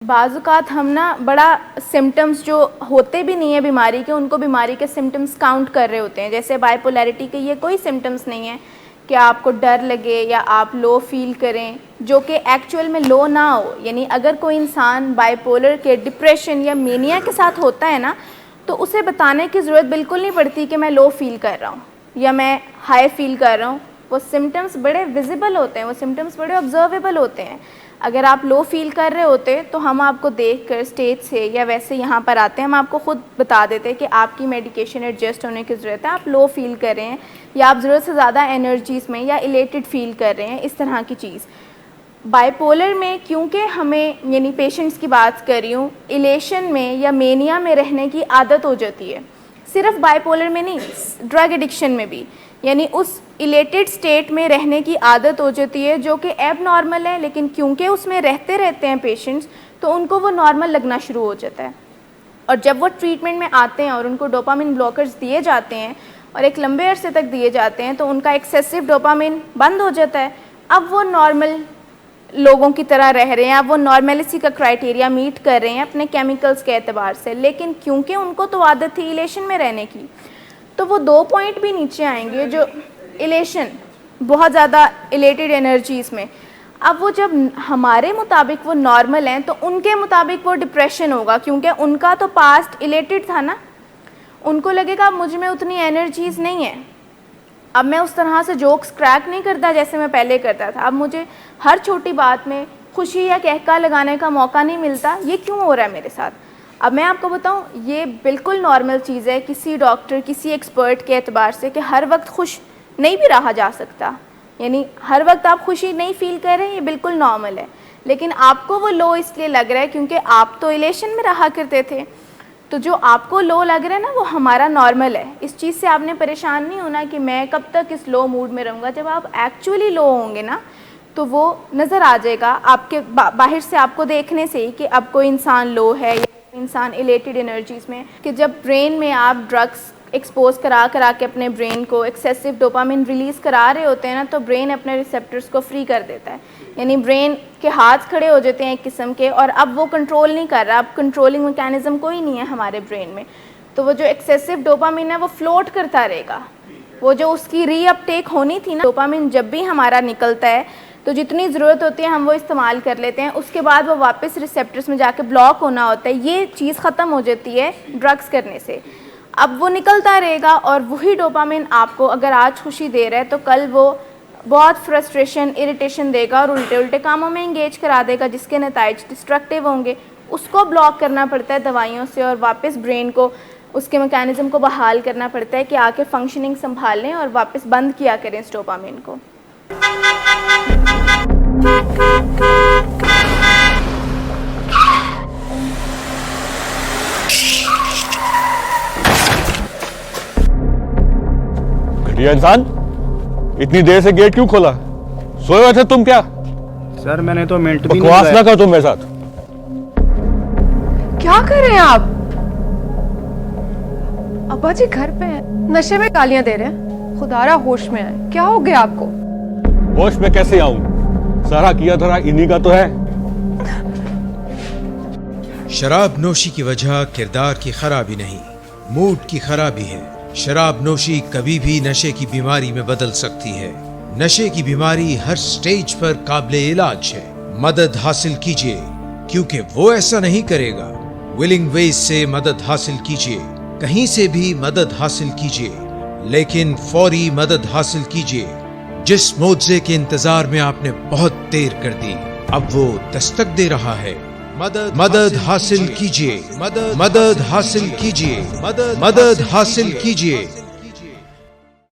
बाज़-औक़ात हम ना बड़ा सिम्टम्स जो होते भी नहीं है बीमारी के, उनको बीमारी के सिम्टम्स काउंट कर रहे होते हैं। जैसे बाइपोलैरिटी के ये कोई सिम्टम्स नहीं है कि आपको डर लगे या आप लो फील करें, जो कि एक्चुअल में लो ना हो। यानी अगर कोई इंसान बाइपोलर के डिप्रेशन या मेनिया के साथ होता है ना, तो उसे बताने की ज़रूरत बिल्कुल नहीं पड़ती कि मैं लो फील कर रहा हूँ या मैं हाई फील कर रहा हूँ। वो सिम्टम्स बड़े विजिबल होते हैं, वो सिम्टम्स बड़े ऑब्जर्वेबल होते हैं। अगर आप लो फील कर रहे होते तो हम आपको देखकर स्टेज से या वैसे यहाँ पर आते हैं, हम आपको ख़ुद बता देते हैं कि आपकी मेडिकेशन एडजस्ट होने की ज़रूरत है, आप लो फील कर रहे हैं या आप ज़रूरत से ज़्यादा एनर्जीज़ में या इलेटेड फील कर रहे हैं, इस तरह की चीज़। बाइपोलर में क्योंकि हमें यानी पेशेंट्स की बात कर रही हूँ, इलेशन में या मेनिया में रहने की आदत हो जाती है। सिर्फ बाइपोलर में नहीं, ड्रग एडिक्शन में भी, यानी उस इलेटेड स्टेट में रहने की आदत हो जाती है जो कि एब नॉर्मल है, लेकिन क्योंकि उसमें रहते रहते हैं पेशेंट्स तो उनको वो नॉर्मल लगना शुरू हो जाता है। और जब वो ट्रीटमेंट में आते हैं और उनको डोपामिन ब्लॉकर्स दिए जाते हैं और एक लंबे अरसे तक दिए जाते हैं, तो उनका एक्सेसिव डोपामिन बंद हो जाता है। अब वो नॉर्मल लोगों की तरह रह रहे हैं, अब वो नॉर्मेलिटी का क्राइटेरिया मीट कर रहे हैं अपने केमिकल्स के एतबार से, लेकिन क्योंकि उनको तो आदत थी इलेशन में रहने की, तो वो 2 पॉइंट भी नीचे आएंगे जो इलेशन, बहुत ज़्यादा इलेटेड एनर्जीज़ में। अब वो जब हमारे मुताबिक वो नॉर्मल हैं तो उनके मुताबिक वो डिप्रेशन होगा, क्योंकि उनका तो पास्ट इलेटेड था ना। उनको लगेगा अब मुझ में उतनी एनर्जीज़ नहीं है, अब मैं उस तरह से जोक्स क्रैक नहीं करता जैसे मैं पहले करता था, अब मुझे हर छोटी बात में खुशी या कहका लगाने का मौका नहीं मिलता। ये क्यों हो रहा है मेरे साथ? अब मैं आपको बताऊं, ये बिल्कुल नॉर्मल चीज़ है किसी डॉक्टर, किसी एक्सपर्ट के एतबार से, कि हर वक्त खुश नहीं भी रहा जा सकता। यानी हर वक्त आप खुशी नहीं फील कर रहे हैं, ये बिल्कुल नॉर्मल है। लेकिन आपको वो लो इसलिए लग रहा है क्योंकि आप तो इलेशन में रहा करते थे, तो जो आपको लो लग रहा है ना, वो हमारा नॉर्मल है। इस चीज़ से आपने परेशान नहीं होना कि मैं कब तक इस लो मूड में रहूँगा। जब आप एक्चुअली लो होंगे ना, तो वो नज़र आ जाएगा आपके बाहर से, आपको देखने से ही कि अब कोई इंसान लो है या इंसान इलेटेड एनर्जीज़ में। कि जब ब्रेन में आप ड्रग्स एक्सपोज करा के अपने ब्रेन को एक्सेसिव डोपामिन रिलीज़ करा रहे होते हैं ना, तो ब्रेन अपने रिसेप्टर्स को फ्री कर देता है। यानी ब्रेन के हाथ खड़े हो जाते हैं एक किस्म के, और अब वो कंट्रोल नहीं कर रहा, अब कंट्रोलिंग मैकेनिज़्म कोई नहीं है हमारे ब्रेन में। तो वो जो एक्सेसिव डोपामिन है वो फ्लोट करता रहेगा। वो जो उसकी रीअपटेक होनी थी ना, डोपामिन जब भी हमारा निकलता है तो जितनी ज़रूरत होती है हम वो इस्तेमाल कर लेते हैं, उसके बाद वो वापस रिसेप्टर्स में जाके ब्लॉक होना होता है। ये चीज़ ख़त्म हो जाती है ड्रग्स करने से। अब वो निकलता रहेगा और वही डोपामिन आपको अगर आज खुशी दे रहा है तो कल वो बहुत फ्रस्ट्रेशन, इरिटेशन देगा और उल्टे उल्टे कामों में इंगेज करा देगा, जिसके नताइज डिस्ट्रक्टिव होंगे। उसको ब्लॉक करना पड़ता है दवाइयों से और वापस ब्रेन को, उसके मैकेनिज़्म को बहाल करना पड़ता है कि आके फंक्शनिंग संभाल लें और वापस बंद किया करें इस डोपामिन को। घटिया इंसान, इतनी देर से गेट क्यों खोला? सोए हुए थे तुम क्या? सर मैंने तो मिनट भी नहीं बकवास ना कर तुम मेरे साथ। क्या कर रहे हैं आप? अब्बा जी घर पे हैं, नशे में गालियां दे रहे हैं। खुदारा होश में आए, क्या हो गया आपको? होश में कैसे आऊं? सारा किया धरा इन्हीं का तो है। शराब नोशी की वजह किरदार की खराबी नहीं, मूड की खराबी है। शराब नोशी कभी भी नशे की बीमारी में बदल सकती है। नशे की बीमारी हर स्टेज पर काबिले इलाज है। मदद हासिल कीजिए, क्योंकि वो ऐसा नहीं करेगा। विलिंग वेज से मदद हासिल कीजिए, कहीं से भी मदद हासिल कीजिए, लेकिन फौरी मदद हासिल कीजिए। जिस मुआवजे के इंतजार में आपने बहुत देर कर दी, अब वो दस्तक दे रहा है। मदद हासिल कीजिए, मदद हासिल कीजिए, मदद हासिल कीजिए।